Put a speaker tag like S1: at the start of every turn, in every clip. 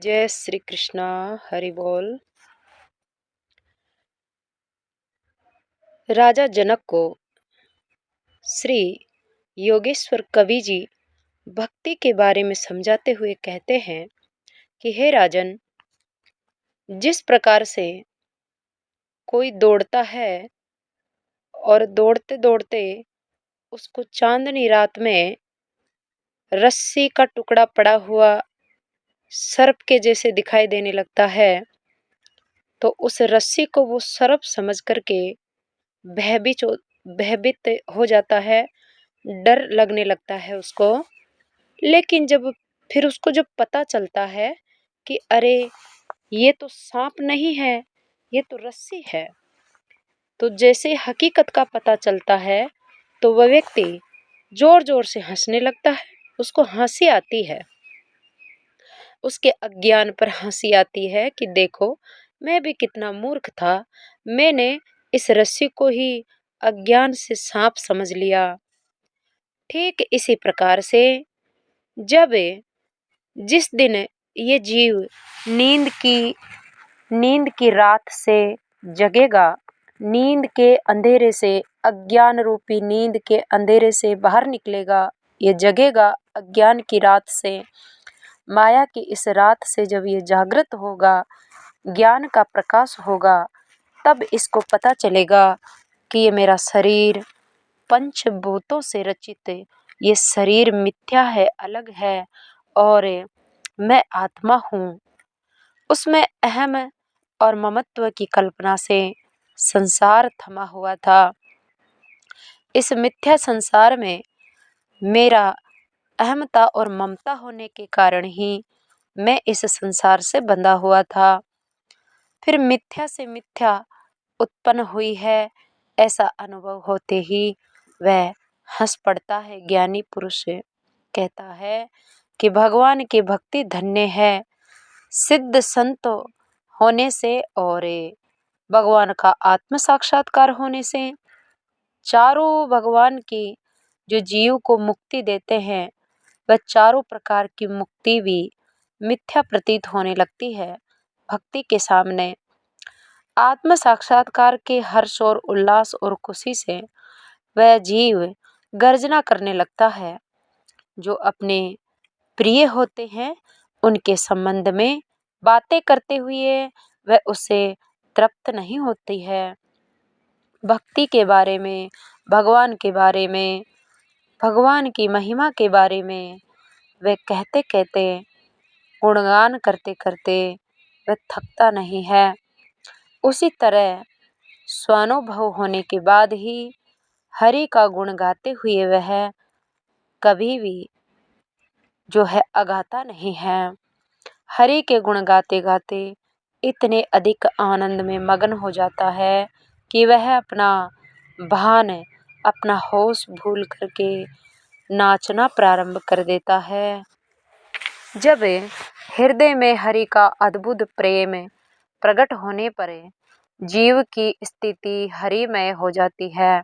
S1: जय श्री कृष्णा। हरि बोल। राजा जनक को श्री योगेश्वर कवि जी भक्ति के बारे में समझाते हुए कहते हैं कि हे राजन, जिस प्रकार से कोई दौड़ता है और दौड़ते दौड़ते उसको चांदनी रात में रस्सी का टुकड़ा पड़ा हुआ सर्प के जैसे दिखाई देने लगता है, तो उस रस्सी को वो सर्प समझ करके भयभीत हो जाता है, डर लगने लगता है उसको। लेकिन फिर उसको जब पता चलता है कि अरे, ये तो सांप नहीं है, ये तो रस्सी है, तो जैसे हकीकत का पता चलता है तो वह व्यक्ति जोर जोर से हंसने लगता है। उसको हंसी आती है, उसके अज्ञान पर हंसी आती है कि देखो, मैं भी कितना मूर्ख था, मैंने इस रस्सी को ही अज्ञान से सांप समझ लिया। ठीक इसी प्रकार से जब जिस दिन ये जीव नींद की रात से जगेगा, नींद के अंधेरे से, अज्ञान रूपी नींद के अंधेरे से बाहर निकलेगा, ये जगेगा अज्ञान की रात से, माया की इस रात से जब ये जागृत होगा, ज्ञान का प्रकाश होगा, तब इसको पता चलेगा कि ये मेरा शरीर पंचभूतों से रचित, ये शरीर मिथ्या है, अलग है, और मैं आत्मा हूँ। उसमें अहम और ममत्व की कल्पना से संसार थमा हुआ था। इस मिथ्या संसार में मेरा अहमता और ममता होने के कारण ही मैं इस संसार से बंधा हुआ था। फिर मिथ्या से मिथ्या उत्पन्न हुई है, ऐसा अनुभव होते ही वह हंस पड़ता है। ज्ञानी पुरुष कहता है कि भगवान की भक्ति धन्य है, सिद्ध संत होने से और भगवान का आत्म साक्षात्कार होने से। चारों भगवान की जो जीव को मुक्ति देते हैं, वह चारों प्रकार की मुक्ति भी मिथ्या प्रतीत होने लगती है भक्ति के सामने। आत्म साक्षात्कार के हर्ष और उल्लास और खुशी से वह जीव गर्जना करने लगता है। जो अपने प्रिय होते हैं उनके संबंध में बातें करते हुए वह उससे तृप्त नहीं होती है। भक्ति के बारे में, भगवान के बारे में, भगवान की महिमा के बारे में वह कहते कहते, गुणगान करते करते वह थकता नहीं है। उसी तरह स्वानुभव होने के बाद ही हरि का गुण गाते हुए वह कभी भी जो है अगाता नहीं है। हरि के गुण गाते गाते इतने अधिक आनंद में मगन हो जाता है कि वह अपना भान, अपना होश भूल करके नाचना प्रारंभ कर देता है। जब हृदय में हरि का अद्भुत प्रेम प्रकट होने पर जीव की स्थिति हरिमय हो जाती है,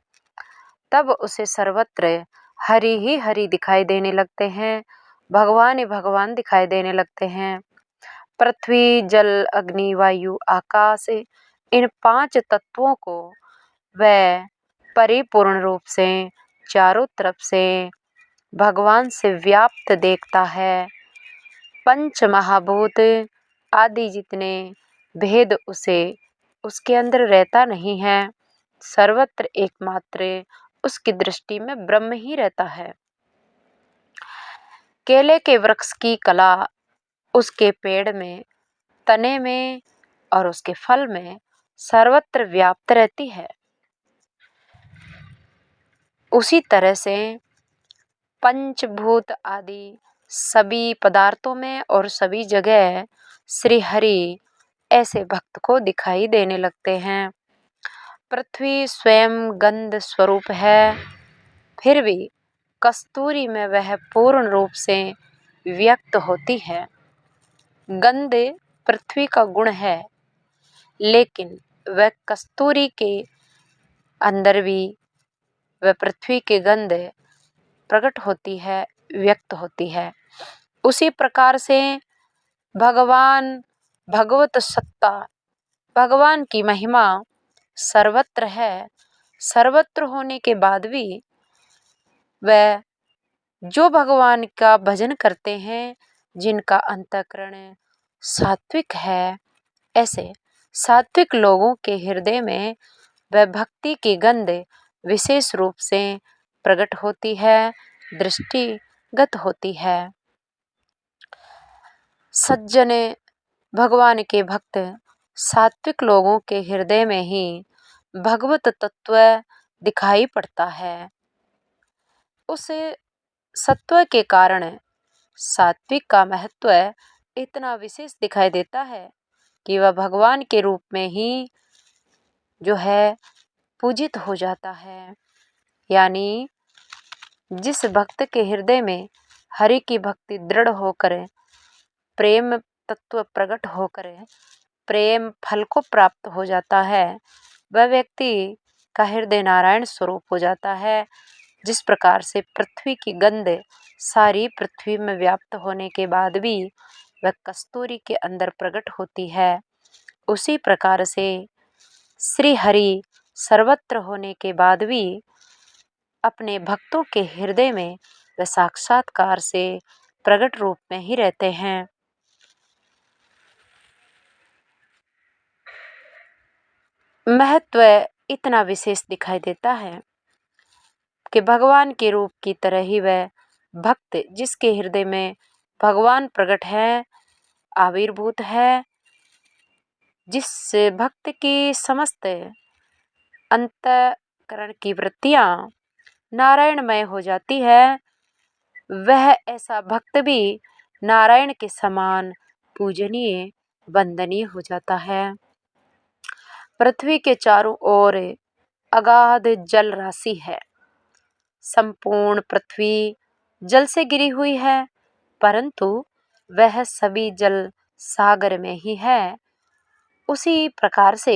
S1: तब उसे सर्वत्र हरि ही हरि दिखाई देने लगते हैं, भगवान ही भगवान दिखाई देने लगते हैं। पृथ्वी, जल, अग्नि, वायु, आकाश, इन 5 तत्वों को वह परिपूर्ण रूप से चारों तरफ से भगवान से व्याप्त देखता है। पंच महाभूत आदि जितने भेद उसके अंदर रहता नहीं है, सर्वत्र एकमात्र उसकी दृष्टि में ब्रह्म ही रहता है। केले के वृक्ष की कला उसके पेड़ में, तने में और उसके फल में सर्वत्र व्याप्त रहती है। उसी तरह से पंचभूत आदि सभी पदार्थों में और सभी जगह श्री हरि ऐसे भक्त को दिखाई देने लगते हैं। पृथ्वी स्वयं गंध स्वरूप है, फिर भी कस्तूरी में वह पूर्ण रूप से व्यक्त होती है। गंध पृथ्वी का गुण है, लेकिन वह कस्तूरी के अंदर भी वह पृथ्वी के गंध प्रकट होती है, व्यक्त होती है। उसी प्रकार से भगवान भगवत सत्ता, भगवान की महिमा सर्वत्र है। सर्वत्र होने के बाद भी वह जो भगवान का भजन करते हैं, जिनका अंतःकरण सात्विक है, ऐसे सात्विक लोगों के हृदय में वह भक्ति की गंध विशेष रूप से प्रकट होती है, दृष्टिगत होती है। सज्जन भगवान के भक्त सात्विक लोगों के हृदय में ही भगवत तत्व दिखाई पड़ता है। उस सत्व के कारण सात्विक का महत्व इतना विशेष दिखाई देता है कि वह भगवान के रूप में ही जो है पूजित हो जाता है। यानी जिस भक्त के हृदय में हरि की भक्ति दृढ़ होकर प्रेम तत्व प्रकट होकर प्रेम फल को प्राप्त हो जाता है, वह व्यक्ति का हृदय नारायण स्वरूप हो जाता है। जिस प्रकार से पृथ्वी की गंध सारी पृथ्वी में व्याप्त होने के बाद भी वह कस्तूरी के अंदर प्रकट होती है, उसी प्रकार से श्री हरि सर्वत्र होने के बाद भी अपने भक्तों के हृदय में वह साक्षात्कार से प्रकट रूप में ही रहते हैं। महत्व इतना विशेष दिखाई देता है कि भगवान के रूप की तरह ही वह भक्त जिसके हृदय में भगवान प्रकट है, आविर्भूत है, जिस भक्त की समस्त अंतःकरण की वृत्तियां नारायणमय हो जाती है, वह ऐसा भक्त भी नारायण के समान पूजनीय वंदनीय हो जाता है। पृथ्वी के चारों ओर अगाध जल राशि है। संपूर्ण पृथ्वी जल से घिरी हुई है, परंतु वह सभी जल सागर में ही है। उसी प्रकार से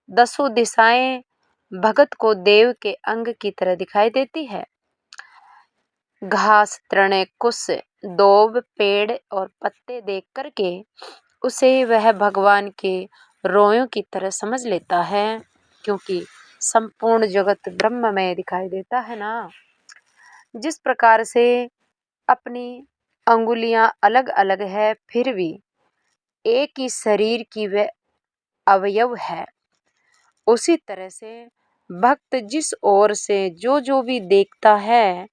S1: दसों दिशाएं भगत को देव के अंग की तरह दिखाई देती है। घास, तृण, कुश, दोब, पेड़ और पत्ते देख करके उसे वह भगवान के रोयों की तरह समझ लेता है, क्योंकि संपूर्ण जगत ब्रह्ममय दिखाई देता है ना। जिस प्रकार से अपनी अंगुलियां अलग अलग है, फिर भी एक ही शरीर की वे अवयव है, उसी तरह से भक्त जिस ओर से जो भी देखता है,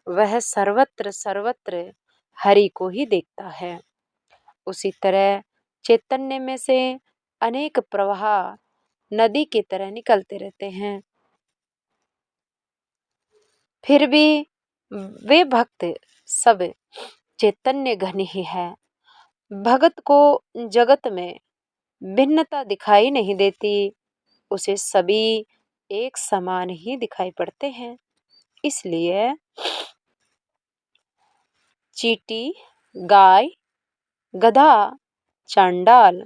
S1: वह सर्वत्र सर्वत्र हरि को ही देखता है। उसी तरह चैतन्य में से अनेक प्रवाह नदी की तरह निकलते रहते हैं, फिर भी वे भक्त सब चैतन्य घन ही है। भगत को जगत में भिन्नता दिखाई नहीं देती, उसे सभी एक समान ही दिखाई पड़ते हैं। इसलिए चींटी, गाय, गधा, चांडाल,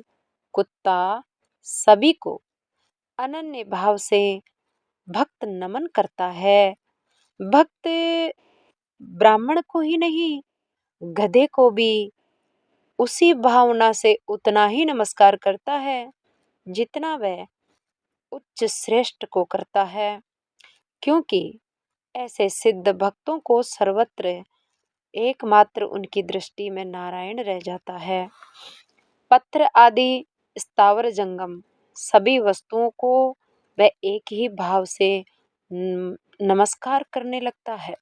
S1: कुत्ता सभी को अनन्य भाव से भक्त नमन करता है। भक्त ब्राह्मण को ही नहीं, गधे को भी उसी भावना से उतना ही नमस्कार करता है जितना वह उच्च श्रेष्ठ को करता है, क्योंकि ऐसे सिद्ध भक्तों को सर्वत्र एकमात्र उनकी दृष्टि में नारायण रह जाता है। पत्थर आदि स्थावर जंगम सभी वस्तुओं को वह एक ही भाव से नमस्कार करने लगता है।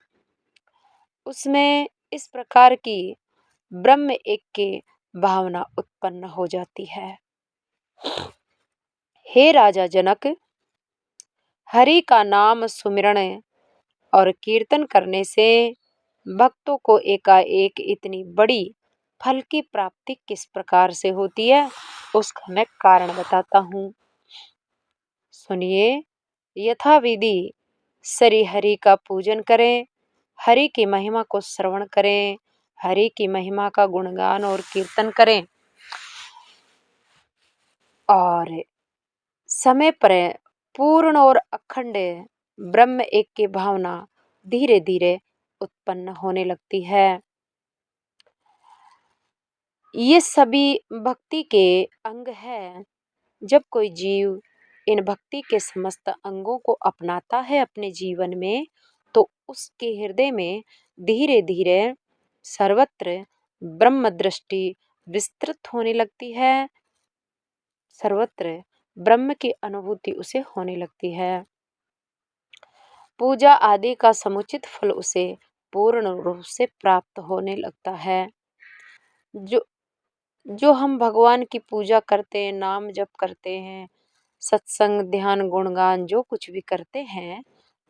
S1: उसमें इस प्रकार की ब्रह्म एक के भावना उत्पन्न हो जाती है। हे राजा जनक, हरि का नाम सुमिरण और कीर्तन करने से भक्तों को एकाएक इतनी बड़ी फल की प्राप्ति किस प्रकार से होती है, उसका मैं कारण बताता हूँ। सुनिए। यथाविधि श्री हरि का पूजन करें, हरि की महिमा को श्रवण करें, हरि की महिमा का गुणगान और कीर्तन करें, और समय पर पूर्ण और अखंड ब्रह्म एक की भावना धीरे धीरे उत्पन्न होने लगती है। ये सभी भक्ति के अंग है। जब कोई जीव इन भक्ति के समस्त अंगों को अपनाता है अपने जीवन में, तो उसके हृदय में धीरे धीरे सर्वत्र ब्रह्म दृष्टि विस्तृत होने लगती है। सर्वत्र ब्रह्म की अनुभूति उसे होने लगती है। पूजा आदि का समुचित फल उसे पूर्ण रूप से प्राप्त होने लगता है। जो जो हम भगवान की पूजा करते हैं, नाम जप करते हैं, सत्संग ध्यान गुणगान जो कुछ भी करते हैं,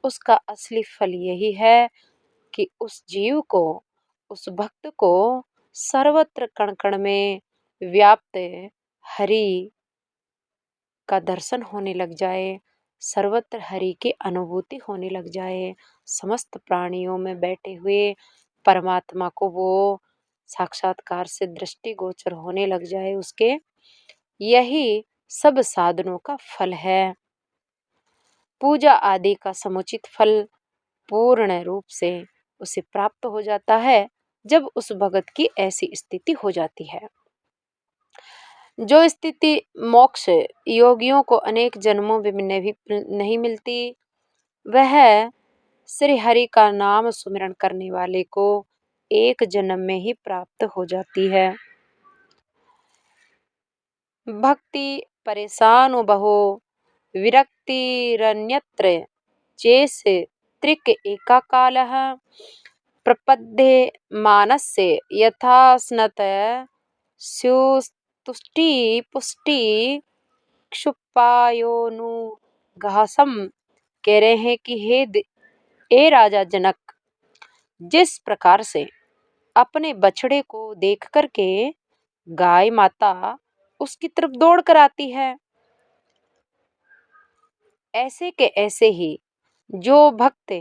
S1: उसका असली फल यही है कि उस जीव को, उस भक्त को सर्वत्र कण कण में व्याप्त हरि का दर्शन होने लग जाए, सर्वत्र हरि की अनुभूति होने लग जाए, समस्त प्राणियों में बैठे हुए परमात्मा को वो साक्षात्कार से दृष्टिगोचर होने लग जाए उसके। यही सब साधनों का फल है। पूजा आदि का समुचित फल पूर्ण रूप से उसे प्राप्त हो जाता है जब उस भगत की ऐसी स्थिति हो जाती है। जो स्थिति मोक्ष योगियों को अनेक जन्मों में नहीं मिलती, वह श्री हरि का नाम सुमिरन करने वाले को एक जन्म में ही प्राप्त हो जाती है। भक्ति परेशान बहो विरक्तिरन्यत्र चेस त्रिक एका कालः प्रपद्ये मानस्य यथा स्नत स्युस्तुष्टि पुष्टि क्षुपायोनुघासम। कह रहे हैं कि ए राजा जनक, जिस प्रकार से अपने बछड़े को देख करके गाय माता उसकी तरफ दौड़ कर आती है, ऐसे के ऐसे ही जो भक्त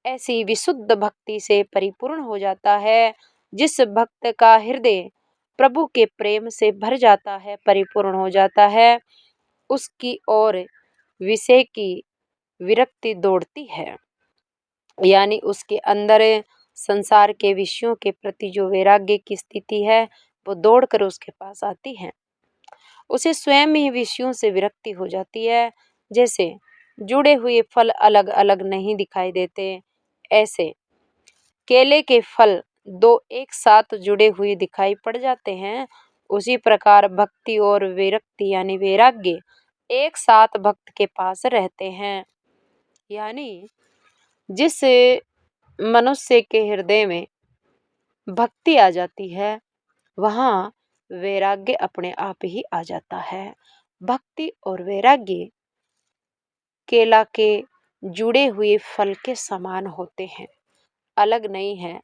S1: ऐसी विशुद्ध भक्ति से परिपूर्ण हो जाता है, जिस भक्त का हृदय प्रभु के प्रेम से भर जाता है, परिपूर्ण हो जाता है, उसकी ओर विषय की विरक्ति दौड़ती है। यानी उसके अंदर संसार के विषयों के प्रति जो वैराग्य की स्थिति है, वो दौड़कर उसके पास आती है। उसे स्वयं ही विषयों से विरक्ति हो जाती है। जैसे जुड़े हुए फल अलग अलग नहीं दिखाई देते, ऐसे केले के फल दो एक साथ जुड़े हुए दिखाई पड़ जाते हैं। उसी प्रकार भक्ति और विरक्ति यानी वैराग्य एक साथ भक्त के पास रहते हैं। यानी जिस मनुष्य के हृदय में भक्ति आ जाती है, वहाँ वैराग्य अपने आप ही आ जाता है। भक्ति और वैराग्य केला के जुड़े हुए फल के समान होते हैं, अलग नहीं है।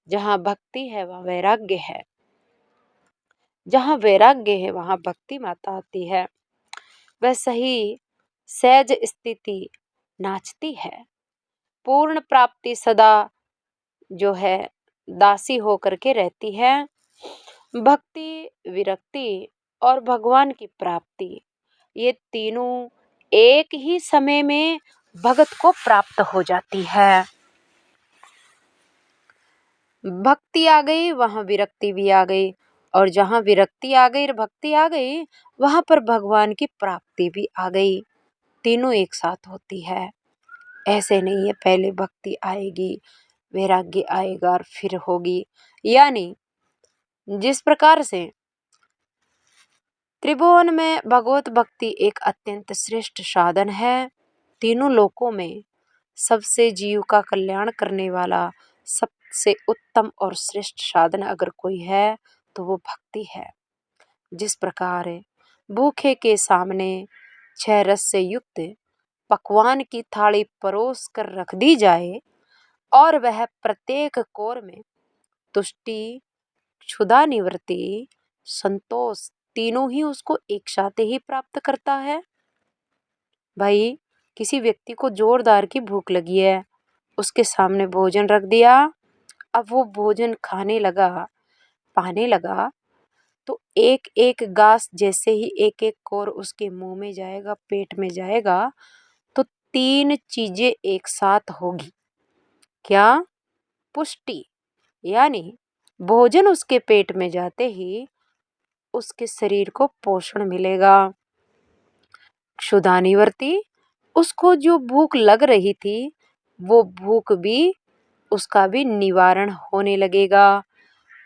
S1: जहाँ भक्ति है वहाँ वैराग्य है, जहाँ वैराग्य है वहाँ भक्ति माता आती है। वैसे ही सहज स्थिति नाचती है। पूर्ण प्राप्ति सदा जो है दासी होकर के रहती है। भक्ति, विरक्ति और भगवान की प्राप्ति, ये तीनों एक ही समय में भगत को प्राप्त हो जाती है। भक्ति आ गई वहां विरक्ति भी आ गई, और जहां विरक्ति आ गई और भक्ति आ गई वहां पर भगवान की प्राप्ति भी आ गई। तीनों एक साथ होती है। ऐसे नहीं है पहले भक्ति आएगी, वैराग्य आएगा और फिर होगी। यानी जिस प्रकार से त्रिभुवन में भगवत भक्ति एक अत्यंत श्रेष्ठ साधन है, तीनों लोकों में सबसे जीव का कल्याण करने वाला सबसे उत्तम और श्रेष्ठ साधन अगर कोई है तो वो भक्ति है। जिस प्रकार भूखे के सामने 6 रस से युक्त पकवान की थाली परोस कर रख दी जाए और वह प्रत्येक कोर में तुष्टि, क्षुधा निवृत्ति, संतोष तीनों ही उसको एक साथ ही प्राप्त करता है। भाई, किसी व्यक्ति को जोरदार की भूख लगी है, उसके सामने भोजन रख दिया, अब वो भोजन खाने लगा, पाने लगा, तो एक एक गास जैसे ही एक एक कोर उसके मुंह में जाएगा, पेट में जाएगा, तो 3 चीजें एक साथ होगी। क्या? पुष्टि, यानी भोजन उसके पेट में जाते ही उसके शरीर को पोषण मिलेगा। क्षुधानिवर्ती, उसको जो भूख लग रही थी वो भूख भी उसका भी निवारण होने लगेगा।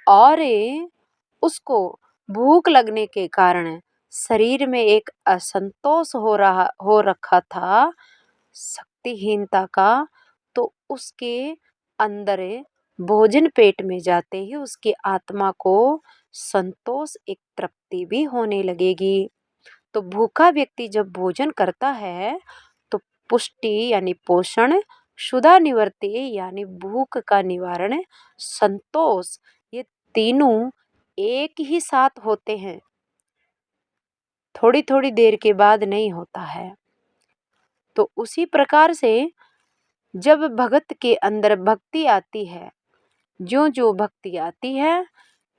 S1: और उसको भूख लगने के कारण शरीर में एक असंतोष हो रखा था शक्तिहीनता का, तो उसके अंदर भोजन पेट में जाते ही उसकी आत्मा को संतोष, एक तृप्ति भी होने लगेगी। तो भूखा व्यक्ति जब भोजन करता है तो पुष्टि यानी पोषण, क्षुधा निवृत्ति यानी भूख का निवारण, संतोष, ये तीनों एक ही साथ होते हैं, थोड़ी थोड़ी देर के बाद नहीं होता है। तो उसी प्रकार से जब भगत के अंदर भक्ति आती है, जो जो भक्ति आती है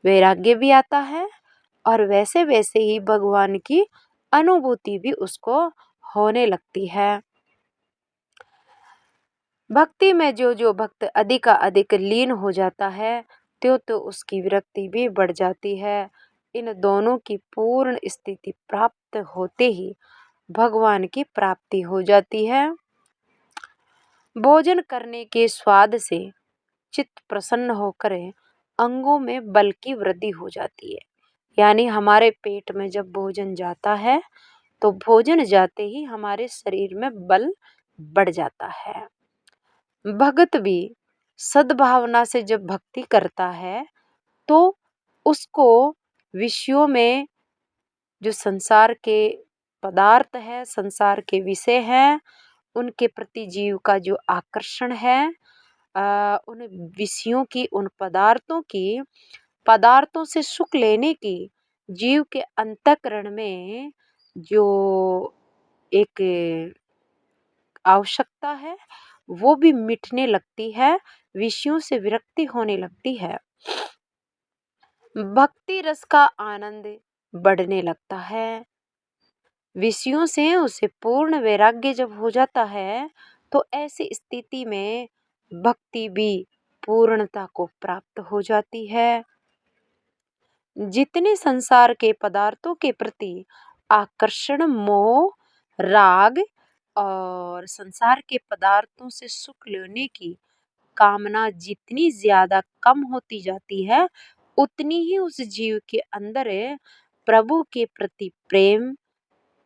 S1: वैराग्य भी आता है, और वैसे वैसे ही भगवान की अनुभूति भी उसको होने लगती है। भक्ति में जो जो भक्त अधिक लीन हो जाता है तो उसकी विरक्ति भी बढ़ जाती है। इन दोनों की पूर्ण स्थिति प्राप्त होते ही भगवान की प्राप्ति हो जाती है। भोजन करने के स्वाद से चित्त प्रसन्न होकर अंगों में बल की वृद्धि हो जाती है। यानी हमारे पेट में जब भोजन जाता है तो भोजन जाते ही हमारे शरीर में बल बढ़ जाता है। भगत भी सद्भावना से जब भक्ति करता है तो उसको विषयों में, जो संसार के पदार्थ है, संसार के विषय हैं, उनके प्रति जीव का जो आकर्षण है, उन विषयों की, उन पदार्थों से सुख लेने की जीव के अंतःकरण में जो एक आवश्यकता है वो भी मिटने लगती है, विषयों से विरक्ति होने लगती है। भक्ति रस का आनंद बढ़ने लगता है। विषयों से उसे पूर्ण वैराग्य जब हो जाता है तो ऐसी स्थिति में भक्ति भी पूर्णता को प्राप्त हो जाती है। जितने संसार के पदार्थों के प्रति आकर्षण, मोह, राग और संसार के पदार्थों से सुख लेने की कामना जितनी ज्यादा कम होती जाती है, उतनी ही उस जीव के अंदर प्रभु के प्रति प्रेम,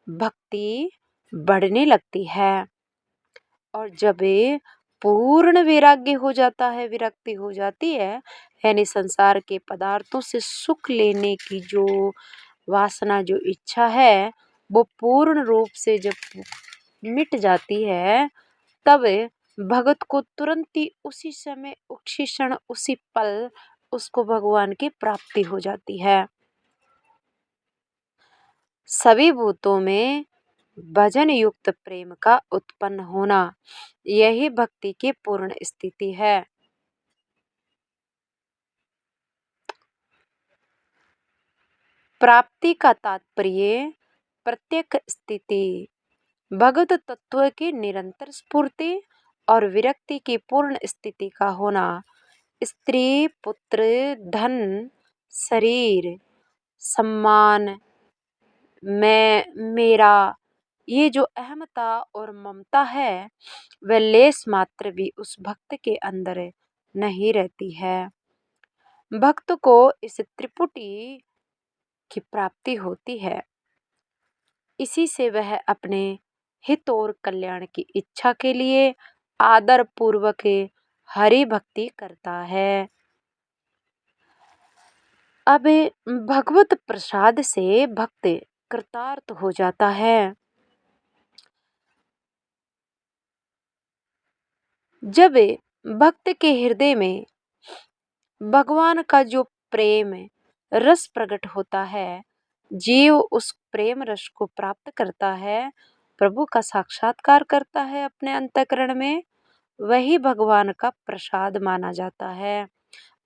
S1: भक्ति बढ़ने लगती है। और जब ये पूर्ण वैराग्य हो जाता है, विरक्ति हो जाती है, यानी संसार के पदार्थों से सुख लेने की जो वासना, जो इच्छा है, वो पूर्ण रूप से जब मिट जाती है, तब भगत को तुरंत ही उसी समय, उसी क्षण, उसी पल उसको भगवान की प्राप्ति हो जाती है। सभी भूतों में भजन युक्त प्रेम का उत्पन्न होना, यही भक्ति की पूर्ण स्थिति है। प्राप्ति का तात्पर्य प्रत्येक स्थिति भगत तत्व की निरंतर स्फूर्ति और विरक्ति की पूर्ण स्थिति का होना। स्त्री, पुत्र, धन, शरीर, सम्मान, मैं, मेरा, ये जो अहमता और ममता है वह लेस मात्र भी उस भक्त के अंदर नहीं रहती है। भक्त को इस त्रिपुटी की प्राप्ति होती है, इसी से वह अपने हित और कल्याण की इच्छा के लिए आदर पूर्वक हरि भक्ति करता है। अब भगवत प्रसाद से भक्त कृतार्थ हो जाता है। जब भक्त के हृदय में भगवान का जो प्रेम रस प्रकट होता है, जीव उस प्रेम रस को प्राप्त करता है, प्रभु का साक्षात्कार करता है अपने अंतःकरण में, वही भगवान का प्रसाद माना जाता है।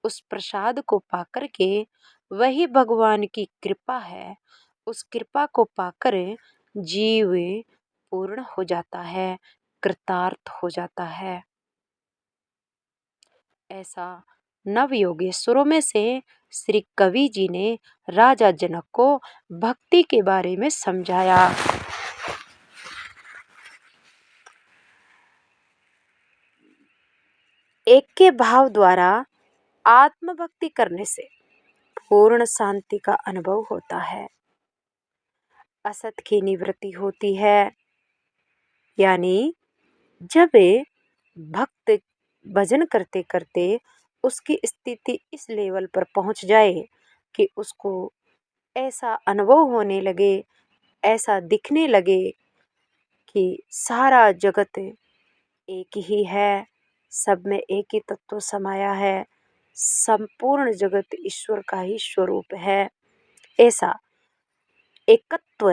S1: उस प्रसाद को पाकर के वही भगवान की कृपा है, उस कृपा को पाकर जीव पूर्ण हो जाता है, कृतार्थ हो जाता है। ऐसा नवयोगेश्वरों में से श्री कवि जी ने राजा जनक को भक्ति के बारे में समझाया। एक के भाव द्वारा आत्मभक्ति करने से पूर्ण शांति का अनुभव होता है, असत की निवृत्ति होती है। यानी जब भक्त भजन करते करते उसकी स्थिति इस लेवल पर पहुंच जाए कि उसको ऐसा अनुभव होने लगे, ऐसा दिखने लगे कि सारा जगत एक ही है, सब में एक ही तत्व समाया है, संपूर्ण जगत ईश्वर का ही स्वरूप है, ऐसा एकत्व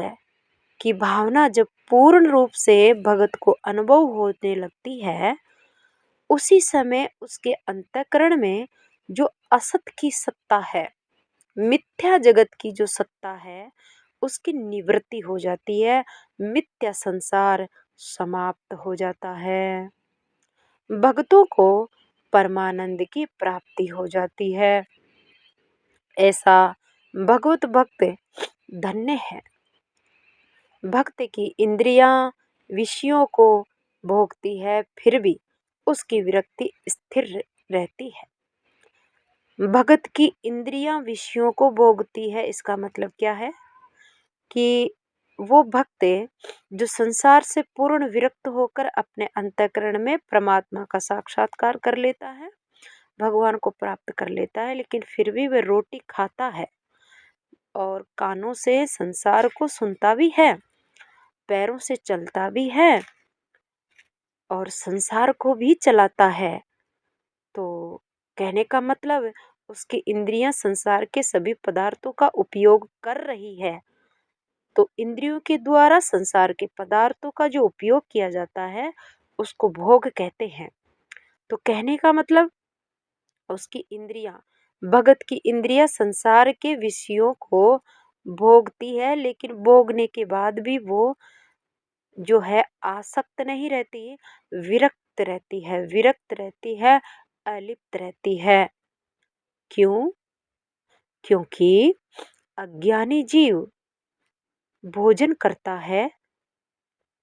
S1: की भावना जब पूर्ण रूप से भगत को अनुभव होने लगती है, उसी समय उसके अंतःकरण में जो असत की सत्ता है, मिथ्या जगत की जो सत्ता है, उसकी निवृत्ति हो जाती है, मिथ्या संसार समाप्त हो जाता है, भक्तों को परमानंद की प्राप्ति हो जाती है। ऐसा भगवत भक्त धन्य है। भक्त की इंद्रियां विषयों को भोगती है, फिर भी उसकी विरक्ति स्थिर रहती है। भगत की इंद्रियां विषयों को भोगती है, इसका मतलब क्या है कि वो भक्त जो संसार से पूर्ण विरक्त होकर अपने अंतःकरण में परमात्मा का साक्षात्कार कर लेता है, भगवान को प्राप्त कर लेता है, लेकिन फिर भी वह रोटी खाता है और कानों से संसार को सुनता भी है, पैरों से चलता भी है और संसार को भी चलाता है। तो कहने का मतलब उसकी इंद्रियां संसार के सभी पदार्थों का उपयोग कर रही है। तो इंद्रियों के द्वारा संसार के पदार्थों का जो उपयोग किया जाता है उसको भोग कहते हैं। तो कहने का मतलब उसकी इंद्रियां, भगत की इंद्रियां संसार के विषयों को भोगती है, लेकिन भोगने के बाद भी वो जो है आसक्त नहीं रहती, विरक्त रहती है, विरक्त रहती है, अलिप्त रहती है। क्यों? क्योंकि अज्ञानी जीव भोजन करता है,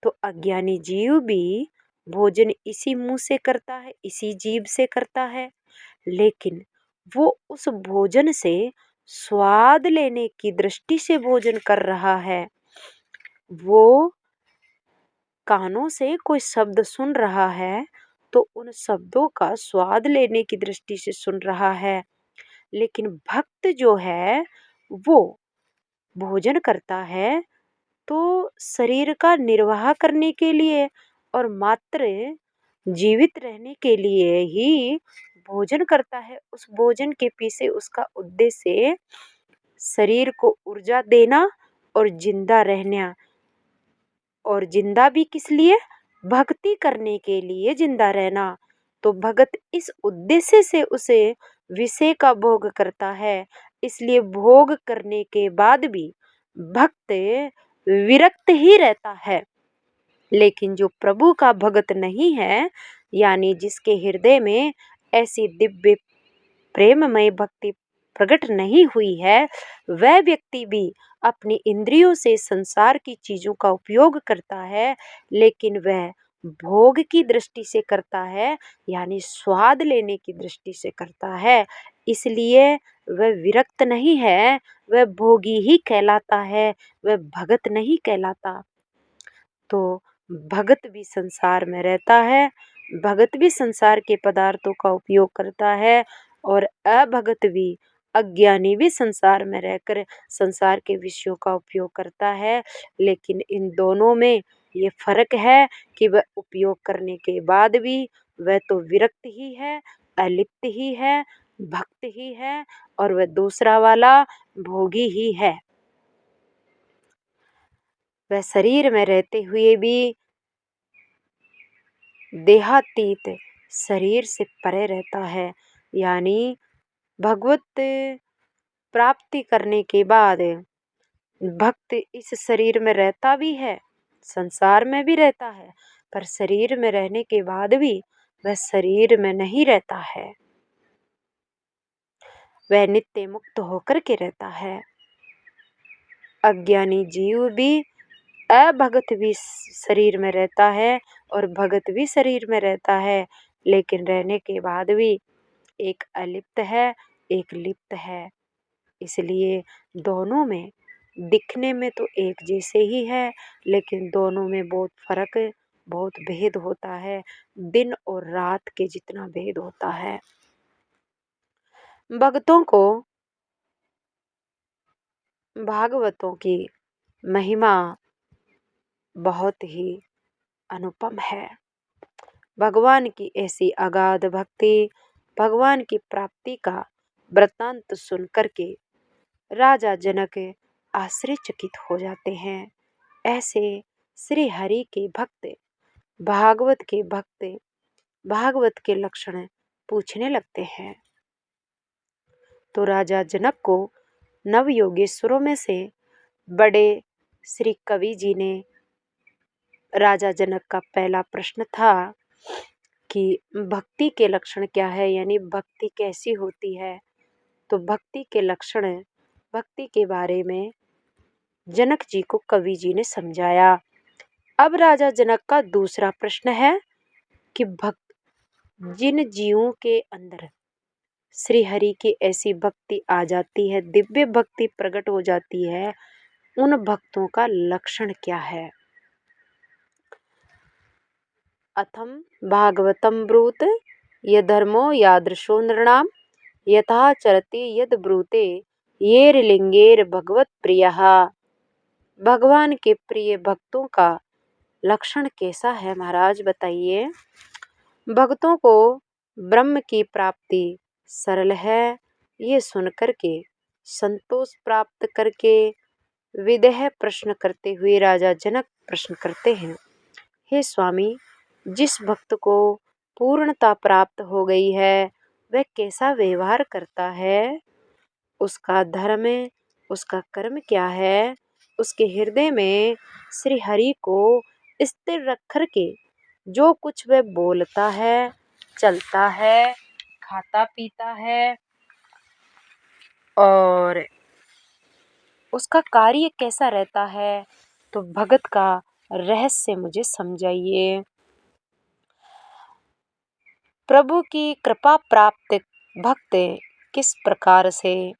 S1: तो अज्ञानी जीव भी भोजन इसी मुंह से करता है, इसी जीभ से करता है, लेकिन वो उस भोजन से स्वाद लेने की दृष्टि से भोजन कर रहा है। वो कानों से कोई शब्द सुन रहा है तो उन शब्दों का स्वाद लेने की दृष्टि से सुन रहा है, लेकिन भक्त जो है वो भोजन करता है तो शरीर का निर्वाह करने के लिए और मात्र जीवित रहने के लिए ही भोजन करता है। उस भोजन के पीछे उसका उद्देश्य शरीर को ऊर्जा देना और जिंदा रहना, और जिंदा भी किस लिए? भक्ति करने के लिए जिंदा रहना। तो भगत इस उद्देश्य से उसे विषय का भोग करता है, इसलिए भोग करने के बाद भी भक्त विरक्त ही रहता है। लेकिन जो प्रभु का भगत नहीं है, यानी जिसके हृदय में ऐसी दिव्य प्रेममय भक्ति प्रकट नहीं हुई है, वह व्यक्ति भी अपनी इंद्रियों से संसार की चीजों का उपयोग करता है, लेकिन वह भोग की दृष्टि से करता है, यानी स्वाद लेने की दृष्टि से करता है, इसलिए वह विरक्त नहीं है, वह भोगी ही कहलाता है, वह भगत नहीं कहलाता। तो भगत भी संसार में रहता है, भगत भी संसार के पदार्थों का उपयोग करता है, और अभगत भी, अज्ञानी भी संसार में रहकर संसार के विषयों का उपयोग करता है। लेकिन इन दोनों में ये फर्क है कि वह उपयोग करने के बाद भी वह तो विरक्त ही है, अलिप्त ही है, भक्त ही है, और वह दूसरा वाला भोगी ही है। वह शरीर में रहते हुए भी देहातीत, शरीर से परे रहता है, यानी भगवत प्राप्ति करने के बाद भक्त इस शरीर में रहता भी है, संसार में भी रहता है, पर शरीर में रहने के बाद भी वह शरीर में नहीं रहता है। वह नित्य मुक्त होकर के रहता है। अज्ञानी जीव भी अभगत भी शरीर में रहता है और भगत भी शरीर में रहता है, लेकिन रहने के बाद भी एक अलिप्त है, एक लिप्त है। इसलिए दोनों में दिखने में तो एक जैसे ही है, लेकिन दोनों में बहुत फर्क, बहुत भेद होता है। दिन और रात के जितना भेद होता है। भक्तों को भागवतों की महिमा बहुत ही अनुपम है। भगवान की ऐसी अगाध भक्ति, भगवान की प्राप्ति का वृत्तांत सुन करके राजा जनक आश्चर्यचकित हो जाते हैं। ऐसे श्री हरि के भक्त, भागवत के भक्त, भागवत के लक्षण पूछने लगते हैं। तो राजा जनक को नवयोगेश्वरों में से बड़े श्री कवि जी ने, राजा जनक का पहला प्रश्न था कि भक्ति के लक्षण क्या है, यानी भक्ति कैसी होती है। तो भक्ति के लक्षण, भक्ति के बारे में जनक जी को कवि जी ने समझाया। अब राजा जनक का दूसरा प्रश्न है कि जिन जीवों के अंदर श्री हरि की ऐसी भक्ति आ जाती है, दिव्य भक्ति प्रकट हो जाती है, उन भक्तों का लक्षण क्या है। अथम भागवतम ब्रूत यधर्मो यादृशो नृणाम यथा चरति यद ब्रूते येर लिंगेर भगवत प्रियः। भगवान के प्रिय भक्तों का लक्षण कैसा है महाराज बताइए। भक्तों को ब्रह्म की प्राप्ति सरल है, ये सुनकर के संतोष प्राप्त करके विदेह प्रश्न करते हुए राजा जनक प्रश्न करते हैं, हे स्वामी, जिस भक्त को पूर्णता प्राप्त हो गई है वह कैसा व्यवहार करता है, उसका धर्म, उसका कर्म क्या है, उसके हृदय में श्री हरि को स्थिर रख कर के जो कुछ वह बोलता है, चलता है, खाता पीता है और उसका कार्य कैसा रहता है। तो भगत का रहस्य मुझे समझाइए। प्रभु की कृपा प्राप्त भक्त किस प्रकार से,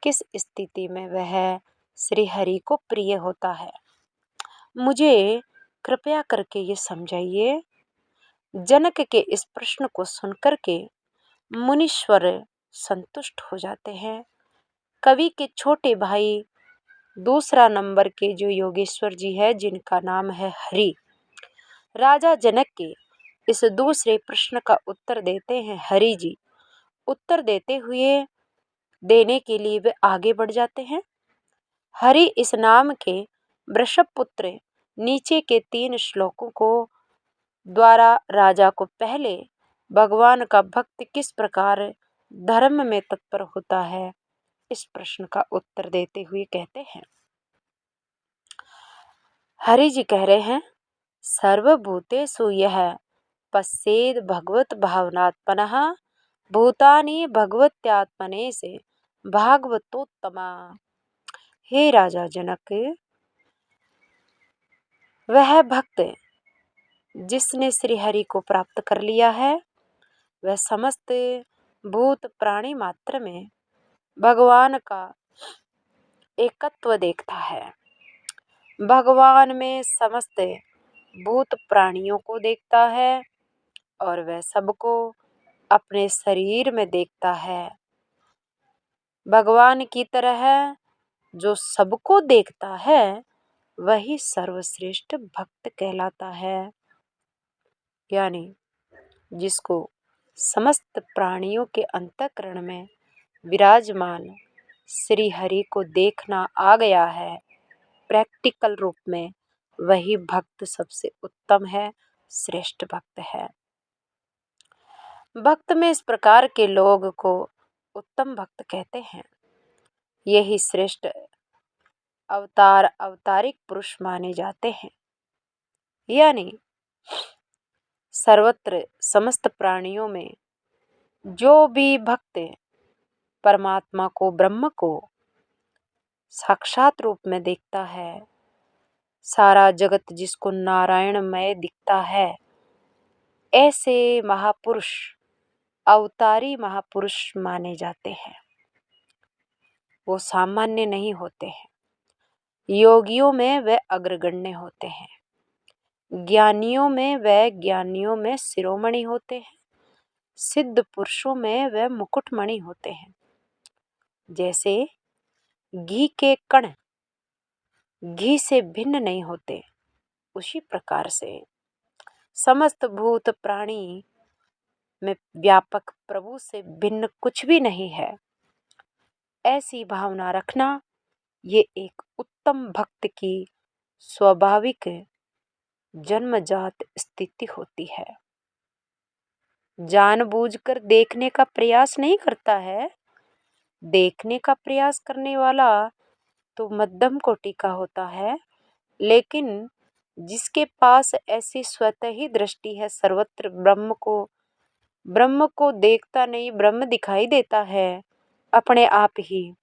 S1: किस स्थिति में वह श्री हरि को प्रिय होता है, मुझे कृपया करके ये समझाइए। जनक के इस प्रश्न को सुनकर के मुनीश्वर संतुष्ट हो जाते हैं। कवि के छोटे भाई दूसरा नंबर के जो योगेश्वर जी है, जिनका नाम है हरि, राजा जनक के इस दूसरे प्रश्न का उत्तर देते हैं। हरि जी उत्तर देने के लिए वे आगे बढ़ जाते हैं। हरि इस नाम के वृषभपुत्र नीचे के 3 श्लोकों को द्वारा राजा को पहले भगवान का भक्त किस प्रकार धर्म में तत्पर होता है, इस प्रश्न का उत्तर देते हुए कहते हैं। हरि जी कह रहे हैं, सर्वभूतेषु यः पश्येद भगवत भावनात्मनः भूतानि भगवत्यात्मने से भागवतोत्तमा। हे राजा जनक, वह भक्त जिसने श्री हरि को प्राप्त कर लिया है, वह समस्त भूत प्राणी मात्र में भगवान का एकत्व देखता है। भगवान में समस्त भूत प्राणियों को देखता है और वह सबको अपने शरीर में देखता है। भगवान की तरह जो सबको देखता है वही सर्वश्रेष्ठ भक्त कहलाता है। यानी जिसको समस्त प्राणियों के अंतःकरण में विराजमान श्री हरि को देखना आ गया है प्रैक्टिकल रूप में, वही भक्त सबसे उत्तम है, श्रेष्ठ भक्त है। भक्त में इस प्रकार के लोग को उत्तम भक्त कहते हैं। यही श्रेष्ठ अवतारिक पुरुष माने जाते हैं। यानी सर्वत्र समस्त प्राणियों में जो भी भक्त परमात्मा को, ब्रह्म को साक्षात रूप में देखता है, सारा जगत जिसको नारायणमय दिखता है, ऐसे महापुरुष अवतारी महापुरुष माने जाते हैं। वो सामान्य नहीं होते हैं। योगियों में वे अग्रगण्य होते हैं, ज्ञानियों में वे ज्ञानियों में शिरोमणि होते हैं, सिद्ध पुरुषों में वे मुकुटमणि होते हैं। जैसे घी के कण घी से भिन्न नहीं होते, उसी प्रकार से समस्त भूत प्राणी में व्यापक प्रभु से भिन्न कुछ भी नहीं है। ऐसी भावना रखना ये एक उत्तम भक्त की स्वाभाविक जन्मजात स्थिति होती है। जानबूझकर देखने का प्रयास नहीं करता है। देखने का प्रयास करने वाला तो मध्यम कोटि का होता है, लेकिन जिसके पास ऐसी स्वतः ही दृष्टि है, सर्वत्र ब्रह्म को देखता नहीं, ब्रह्म दिखाई देता है अपने आप ही,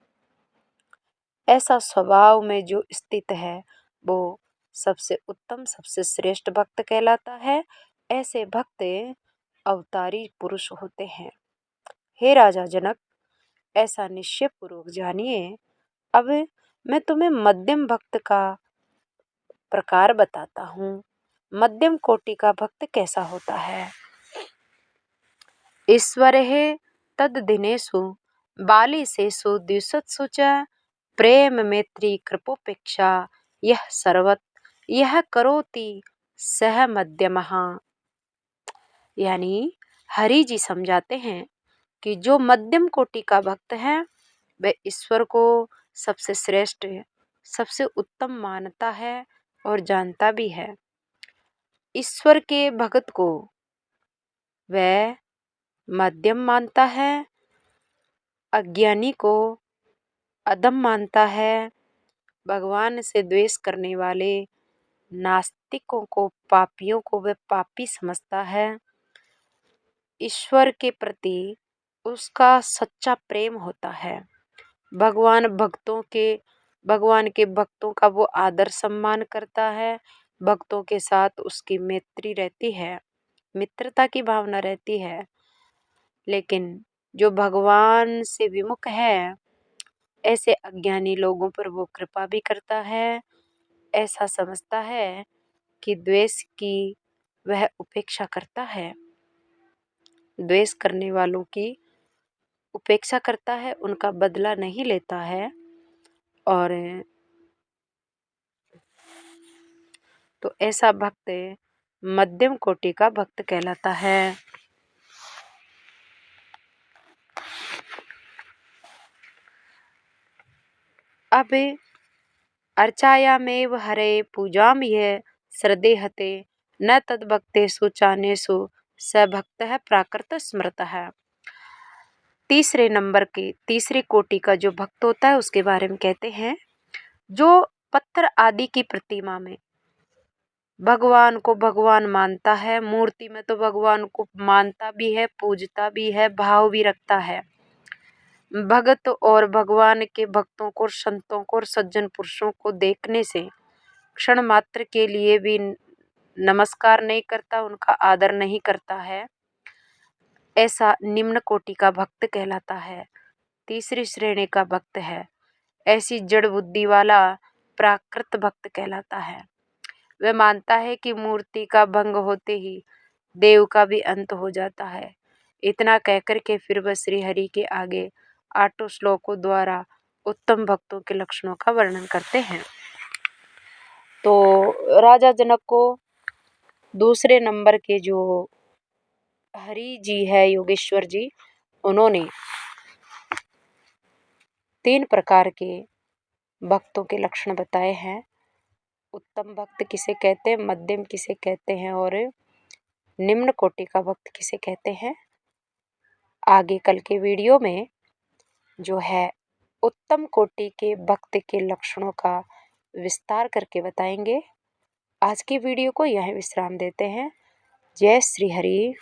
S1: ऐसा स्वभाव में जो स्थित है वो सबसे उत्तम, सबसे श्रेष्ठ भक्त कहलाता है। ऐसे भक्त अवतारी पुरुष होते हैं। हे राजा जनक, ऐसा निश्चय पूर्वक जानिए। अब मैं तुम्हें मध्यम भक्त का प्रकार बताता हूँ। मध्यम कोटि का भक्त कैसा होता है। ईश्वरे तद दिनेषु बालिशेषु द्विषत्सु च प्रेम मैत्री कृपोपेक्षा यह करोति सह मध्यमः। यानी हरि जी समझाते हैं कि जो मध्यम कोटि का भक्त है वह ईश्वर को सबसे श्रेष्ठ, सबसे उत्तम मानता है और जानता भी है। ईश्वर के भक्त को वह मध्यम मानता है, अज्ञानी को अधम मानता है, भगवान से द्वेष करने वाले नास्तिकों को, पापियों को वह पापी समझता है। ईश्वर के प्रति उसका सच्चा प्रेम होता है। भगवान के भक्तों का वो आदर सम्मान करता है। भक्तों के साथ उसकी मैत्री रहती है, मित्रता की भावना रहती है। लेकिन जो भगवान से विमुख है, ऐसे अज्ञानी लोगों पर वो कृपा भी करता है। ऐसा समझता है कि द्वेष की वह उपेक्षा करता है, द्वेष करने वालों की उपेक्षा करता है, उनका बदला नहीं लेता है। और तो ऐसा भक्त मध्यम कोटि का भक्त कहलाता है। अब अर्चायामेव हरे पूजाम यह श्रद्धेहते न तद्भक्तेषु चान्येषु स भक्तः प्राकृत स्मृतः। तीसरे कोटि का जो भक्त होता है उसके बारे में कहते हैं, जो पत्थर आदि की प्रतिमा में भगवान को भगवान मानता है, मूर्ति में तो भगवान को मानता भी है, पूजता भी है, भाव भी रखता है। भगत और भगवान के भक्तों को, संतों को और सज्जन पुरुषों को देखने से क्षण मात्र के लिए भी नमस्कार नहीं करता, उनका आदर नहीं करता है, ऐसा निम्न कोटि का भक्त कहलाता है। तीसरी श्रेणी का भक्त है, ऐसी जड़ बुद्धि वाला प्राकृत भक्त कहलाता है। वह मानता है कि मूर्ति का भंग होते ही देव का भी अंत हो जाता है। इतना कहकर के फिर वह श्री हरि के आगे 8 श्लोकों द्वारा उत्तम भक्तों के लक्षणों का वर्णन करते हैं। तो राजा जनक को दूसरे नंबर के जो हरि जी है, योगेश्वर जी, उन्होंने 3 प्रकार के भक्तों के लक्षण बताए हैं। उत्तम भक्त किसे कहते हैं, मध्यम किसे कहते हैं और निम्न कोटि का भक्त किसे कहते हैं। आगे कल के वीडियो में जो है उत्तम कोटि के भक्त के लक्षणों का विस्तार करके बताएंगे। आज की वीडियो को यहीं विश्राम देते हैं। जय श्री हरि।